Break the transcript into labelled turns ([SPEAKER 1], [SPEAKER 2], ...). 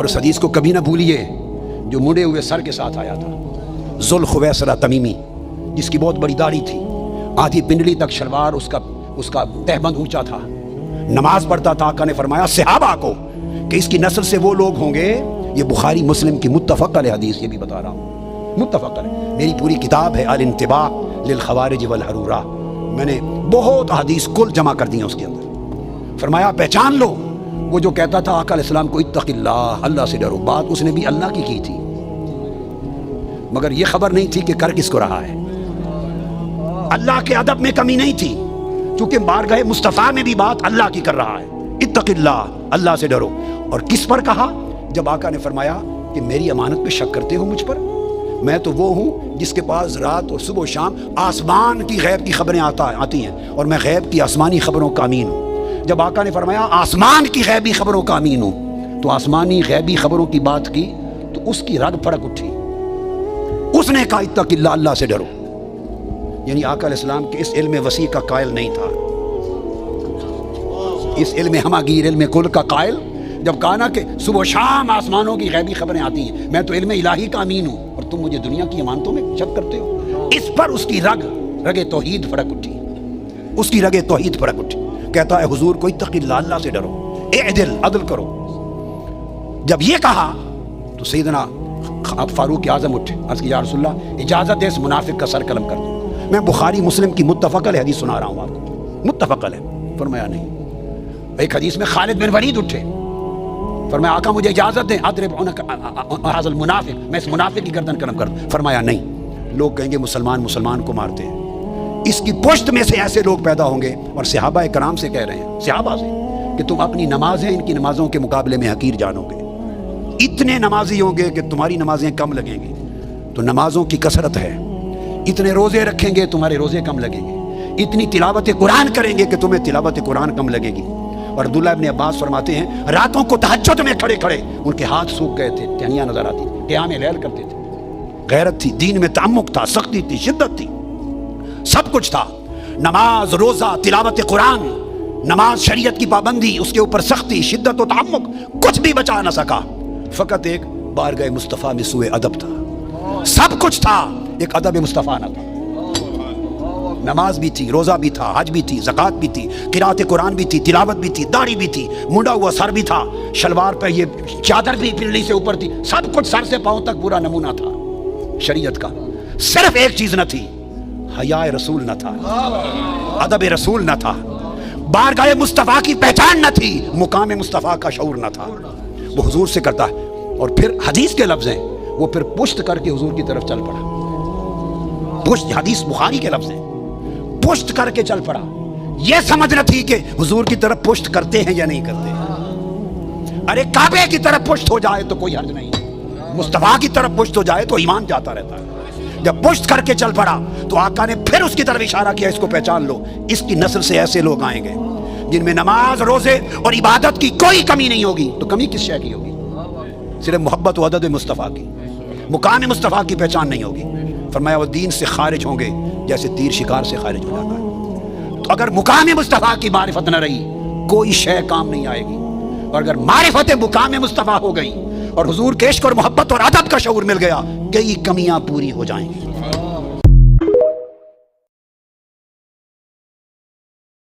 [SPEAKER 1] اور اس حدیث کو کبھی نہ بھولیے جو مڑے ہوئے سر کے ساتھ آیا تھا، ذوالخویسرہ تمیمی، جس کی بہت بڑی داڑھی تھی، آدھی پنڈلی تک شلوار اس کا تہبند اونچا تھا، نماز پڑھتا تھا۔ آقا نے فرمایا صحابہ کو کہ اس کی نسل سے وہ لوگ ہوں گے، یہ بخاری مسلم کی متفق علیہ حدیث، یہ بھی بتا رہا ہوں، متفق علیہ، میری پوری کتاب ہے الانتباہ للخوارج والحرورہ، میں نے بہت حدیث کل جمع کر دی ہیں اس کے اندر۔ فرمایا پہچان لو، وہ جو کہتا تھا آقا علیہ السلام کو اتق اللہ، اللہ سے ڈرو، بات اس نے بھی اللہ کی تھی، مگر یہ خبر نہیں تھی کہ کر کس کو رہا ہے۔ اللہ کے ادب میں کمی نہیں تھی، چونکہ بارگاہ مصطفیٰ میں بھی بات اللہ کی کر رہا ہے، اتق اللہ، اللہ سے ڈرو۔ اور کس پر کہا؟ جب آقا نے فرمایا کہ میری امانت پہ شک کرتے ہو مجھ پر، میں تو وہ ہوں جس کے پاس رات اور صبح و شام آسمان کی غیب کی خبریں آتی ہیں، اور میں غیب کی آسمانی خبروں کا امین ہوں۔ جب آقا نے فرمایا آسمان کی غیبی خبروں کا امین ہوں، تو آسمانی غیبی خبروں کی بات کی تو اس کی رگ پھڑک اٹھی، اس نے کہا اتق اللہ، اللہ سے ڈرو۔ یعنی آقا علیہ السلام کے اس علم وسیع کا قائل نہیں تھا، اس علم ہماگیر، علم کل کا قائل۔ جب کہا نا کہ صبح و شام آسمانوں کی غیبی خبریں آتی ہیں، میں تو علم الہی کا امین ہوں اور تم مجھے دنیا کی امانتوں میں شک کرتے ہو، اس پر اس کی رگ توحید پھڑک اٹھی، اس کی رگ توحید پھڑک اٹھی۔ کہتا ہے حضور کو اتق اللہ، اللہ سے ڈرو، اعدل، عدل کرو۔ جب یہ کہا تو سیدنا اب فاروق اعظم اٹھے، عرض کی یا رسول اللہ اجازت ہے اس منافق کا سر قلم کر دوں۔ میں بخاری مسلم کی متفق علیہ حدیث سنا رہا ہوں آپ کو، متفق علیہ۔ فرمایا نہیں۔ ایک حدیث میں خالد بن ولید اٹھے، فرمایا آقا مجھے اجازت دیں اضرب عنق ھذا المنافق، میں اس منافق کی گردن قلم کر دوں۔ فرمایا نہیں، لوگ کہیں گے مسلمان کو مارتے ہیں۔ اس کی پشت میں سے ایسے لوگ پیدا ہوں گے، اور صحابہ کرام سے کہہ رہے ہیں، صحابہ سے، کہ تم اپنی نمازیں ان کی نمازوں کے مقابلے میں حقیر جانو گے، اتنے نمازی ہوں گے کہ تمہاری نمازیں کم لگیں گی۔ تو نمازوں کی کثرت ہے، اتنے روزے رکھیں گے تمہارے روزے کم لگیں گے، اتنی تلاوت قرآن کریں گے کہ تمہیں تلاوت قرآن کم لگے گی۔ اور عبداللہ ابن عباس فرماتے ہیں راتوں کو تہجد میں کھڑے کھڑے ان کے ہاتھ سوکھ گئے تھے، ٹہنیاں نظر آتی تھی، قیام لیل کرتے تھے۔ غیرت تھی، دین میں تعمق تھا، سختی تھی، شدت تھی، سب کچھ تھا۔ نماز، روزہ، تلاوت قرآن، نماز، شریعت کی پابندی، اس کے اوپر سختی، شدت و تعمق، کچھ بھی بچا نہ سکا۔ فقط ایک بارگاہ مصطفیٰ میں سوء ادب تھا، سب کچھ تھا، ایک ادب مصطفیٰ نہ تھا۔ نماز بھی تھی، روزہ بھی تھا، حج بھی تھی، زکوٰۃ بھی تھی، قرأت قرآن بھی تھی، تلاوت بھی تھی، داڑھی بھی تھی، منڈا ہوا سر بھی تھا، شلوار پہ یہ چادر بھی پنڈلی سے اوپر تھی، سب کچھ سر سے پاؤں تک پورا نمونہ تھا شریعت کا۔ صرف ایک چیز نہ تھی، حیاء رسول نہ تھا، ادب رسول نہ تھا، بارگاہ مصطفیٰ کی پہچان نہ تھی، مقام مصطفیٰ کا شعور نہ تھا۔ وہ حضور سے کرتا ہے، اور پھر حدیث کے لفظ ہیں، وہ پھر پشت کر کے حضور کی طرف چل پڑا، پشت، حدیث بخاری کے لفظ ہیں، پشت کر کے چل پڑا۔ یہ سمجھ نہ تھی کہ حضور کی طرف پشت کرتے ہیں یا نہیں کرتے۔ ارے کعبے کی طرف پشت ہو جائے تو کوئی حرج نہیں، مصطفیٰ کی طرف پشت ہو جائے تو ایمان جاتا رہتا ہے۔ جب پشت کر کے چل پڑا تو آقا نے پھر اس کی طرف اشارہ کیا، اس کو پہچان لو، اس کی نسل سے ایسے لوگ آئیں گے جن میں نماز، روزے اور عبادت کی کوئی کمی نہیں ہوگی۔ تو کمی کس شے کی ہوگی؟ صرف محبت و عدد مصطفیٰ کی، مقام مصطفیٰ کی پہچان نہیں ہوگی۔ فرمایا وہ دین سے خارج ہوں گے جیسے تیر شکار سے خارج ہو جاتا ہے۔ تو اگر مقام مصطفیٰ کی معرفت نہ رہی، کوئی شے کام نہیں آئے گی، اور اگر معرفت مقام مصطفیٰ ہو گئی اور حضور کے عشق اور محبت اور ادب کا شعور مل گیا، کئی کمیاں پوری ہو جائیں گی۔